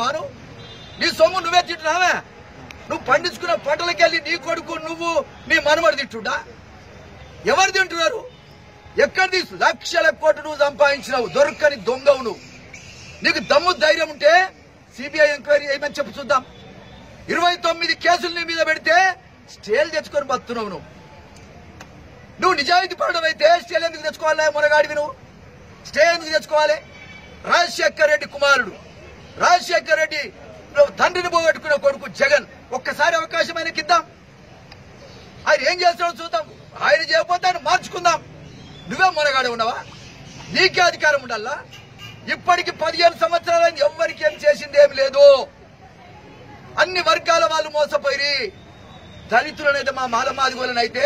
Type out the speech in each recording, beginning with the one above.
తింటున్నావా? నీ సొమ్ము నువ్వే తింటున్నావా? నువ్వు పండించుకున్న పంటలకెళ్ళి నీ కొడుకు నువ్వు నీ మనవడు తింటున్నా? ఎవరు తింటున్నారు? ఎక్కడ తీసు లక్షల కోట్లు నువ్వు సంపాదించినావు, దొరకని దొంగవు నువ్వు. నీకు దమ్ము ధైర్యం ఉంటే సిబిఐ ఎంక్వైరీ చేయమని చెప్పు చూద్దాం. 29 కేసులు నీ మీద పెడితే స్టేలు తెచ్చుకొని బతున్నావు నువ్వు నిజాయితీ పడడం అయితే స్టేలు ఎందుకు తెచ్చుకోవాలి? మునగాడివి నువ్వు స్టే ఎందుకు తెచ్చుకోవాలి? రాజశేఖర్ రెడ్డి కుమారుడు, రాజశేఖర్ రెడ్డి తండ్రిని పోగొట్టుకున్న కొడుకు జగన్, ఒక్కసారి అవకాశం ఆయనకి ఇద్దాం. ఆయన ఏం చేస్తాడో చూద్దాం. ఆయన చేయకపోతే ఆయన మార్చుకుందాం. నువ్వే మునగాడు ఉన్నావా? నీకే అధికారం ఉండాలా? ఇప్పటికి 15 సంవత్సరాలు ఎవ్వరికి ఏం చేసింది ఏమి లేదు. అన్ని వర్గాల వాళ్ళు మోసపోయి దళితులనైతే మా మాలమాదిగోలనైతే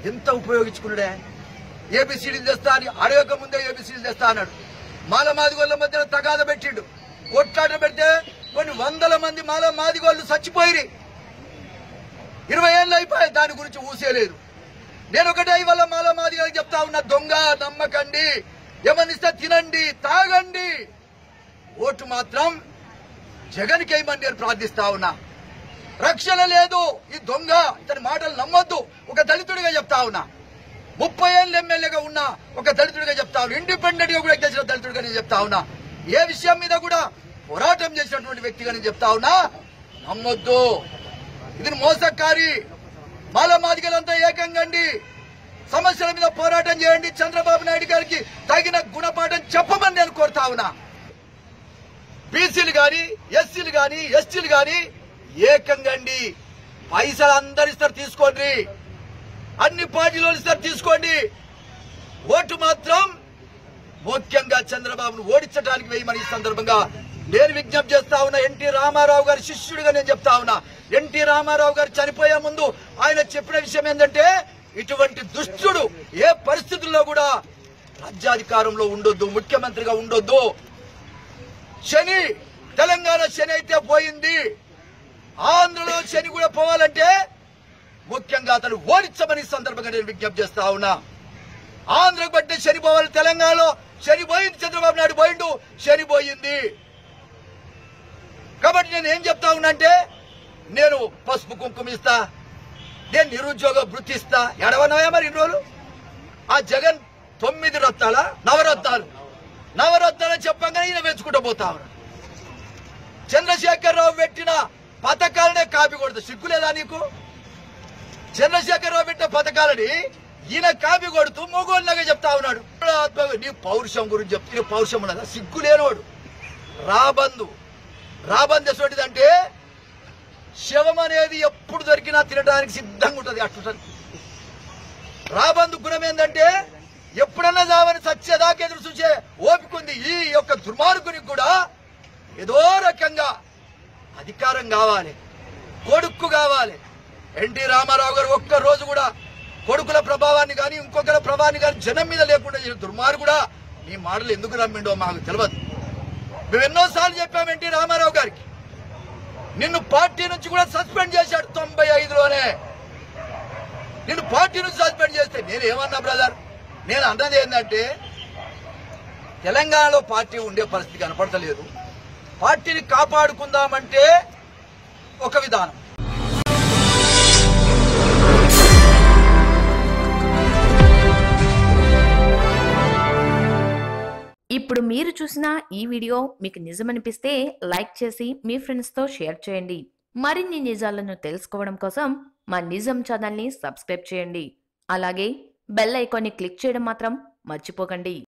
ఎంత ఉపయోగించుకున్నాడే. ఏబిసిడీలు తెస్తా అని అడగక ముందే ఏబిసిడీలు తెస్తా అన్నాడు. మాలమాదిగోళ్ళ మధ్యన తగాద పెట్టిండు. కొట్లాట పెడితే కొన్ని వందల మంది మాలమాదిగోళ్ళు చచ్చిపోయి 20 ఏళ్ళు అయిపోయాయి. దాని గురించి ఊసేలేదు. నేను ఒకటే ఇవాళ మాలమాదిగోళ్ళకి చెప్తా ఉన్నా, దొంగ నమ్మకండి, ఏమనిస్తే తినండి, తాగండి, ఓటు మాత్రం జగన్కి వేయమని నేను ప్రార్థిస్తా ఉన్నా. రక్షణ లేదు. ఈ దొంగ ఇతని మాటలు నమ్మొద్దు. ఒక దళితుడిగా చెప్తా ఉన్నా, 30 ఏళ్ళు ఎమ్మెల్యేగా ఉన్నా ఒక దళితుడిగా చెప్తా ఉన్నా, ఇండిపెండెంట్ గా కూడా చేసిన దళితుడిగా నేను చెప్తా ఉన్నా, ఏ విషయం మీద కూడా పోరాటం చేసినటువంటి వ్యక్తిగా నేను చెప్తా ఉన్నా. నమ్మొద్దు, ఇది మోసకారి. మాలమాదిగలంతా ఏకంగండి, సమస్యల మీద పోరాటం చేయండి. చంద్రబాబు నాయుడు గారికి తగిన గుణపాఠం చెప్పమని నేను కోరుతా ఉన్నా. బీసీలు గాని, ఎస్సీలు గాని, ఎస్టీలు గాని ఏకంగండి. పైసలు అందరిస్తారు, తీసుకోండి. అన్ని పార్టీలు ఇస్తారు, తీసుకోండి. ఓటు మాత్రం ముఖ్యంగా చంద్రబాబును ఓడించడానికి వేయమని ఈ సందర్భంగా నేను విజ్ఞప్తి చేస్తా ఉన్నా. ఎన్టీ రామారావు గారి శిష్యుడిగా నేను చెప్తా ఉన్నా. ఎన్టీ రామారావు గారు చనిపోయే ముందు ఆయన చెప్పిన విషయం ఏంటంటే, ఇటువంటి దుష్టుడు ఏ పరిస్థితుల్లో కూడా రాజ్యాధికారంలో ఉండొద్దు, ముఖ్యమంత్రిగా ఉండొద్దు. శని, తెలంగాణ శని అయితే పోయింది, ఆంధ్రలో శని కూడా పోవాలంటే ముఖ్యంగా అతను ఓడించమని సందర్భంగా నేను విజ్ఞప్తి చేస్తా ఉన్నా. ఆంధ్రకు బట్టి శని పోవాలి, తెలంగాణలో శని పోయింది, చంద్రబాబు నాయుడు పోయిండు, శని పోయింది. కాబట్టి నేను ఏం చెప్తా ఉన్నా అంటే, నేను పసుపు కుంకుమ ఇస్తా, నేను నిరుద్యోగ వృత్తి ఇస్తా. ఎడవన్నాయా మరి ఇన్ని రోజులు? ఆ జగన్ 9 రత్నాల నవరత్నాలు చెప్పంగానే ఈయన వెచ్చుకుంటూ పోతా ఉన్నా. చంద్రశేఖరరావు పెట్టిన పథకాలనే కాపీ కొడతా. సిగ్గులేదా నీకు? చంద్రశేఖరరావు పెట్టిన పథకాలని ఈయన కాపీ కొడుతూ మొగోళ్ళగా చెప్తా ఉన్నాడు. నీ పౌరుషం గురించి చెప్తే నీ పౌరుషం ఉన్నదా? సిగ్గు లేనివాడు. రాబందు ఎటువంటిదంటే, శవం అనేది ఎప్పుడు దొరికినా తినడానికి సిద్ధంగా ఉంటుంది. అట్లుంటుంది రాబందు గుణం. ఏంటంటే ఎప్పుడన్నా చావని సత్యదాకా ఎదురు చూసే ఓపిక ఉంది. ఈ యొక్క దుర్మార్గునికి కూడా ఏదో రకంగా అధికారం కావాలి, కొడుకు కావాలి. ఎన్టీ రామారావు గారు ఒక్క రోజు కూడా కొడుకుల ప్రభావాన్ని కానీ ఇంకొకరి ప్రభావాన్ని కానీ జనం మీద లేకుండా దుర్మార్గుడా, నీ మాటలు ఎందుకు నమ్మిండో మాకు తెలియదు. మేము ఎన్నోసార్లు చెప్పాము ఎన్టీ రామారావు గారికి. నిన్ను పార్టీ నుంచి కూడా సస్పెండ్ చేశాడు 95లోనే. నిన్ను పార్టీ నుంచి సస్పెండ్ చేస్తే నేనేమన్నా బ్రదర్, నేను అన్నది ఏంటంటే, తెలంగాణలో పార్టీ ఉండే పరిస్థితి కనపడతలేదు. పార్టీని కాపాడుకుందామంటే ఒక విధానం. ఇప్పుడు మీరు చూసిన ఈ వీడియో మీకు నిజమనిపిస్తే లైక్ చేసి మీ ఫ్రెండ్స్తో షేర్ చేయండి. మరిన్ని నిజాలను తెలుసుకోవడం కోసం మా నిజం ఛానల్ని సబ్స్క్రైబ్ చేయండి. అలాగే బెల్ ఐకాన్ని క్లిక్ చేయడం మాత్రం మర్చిపోకండి.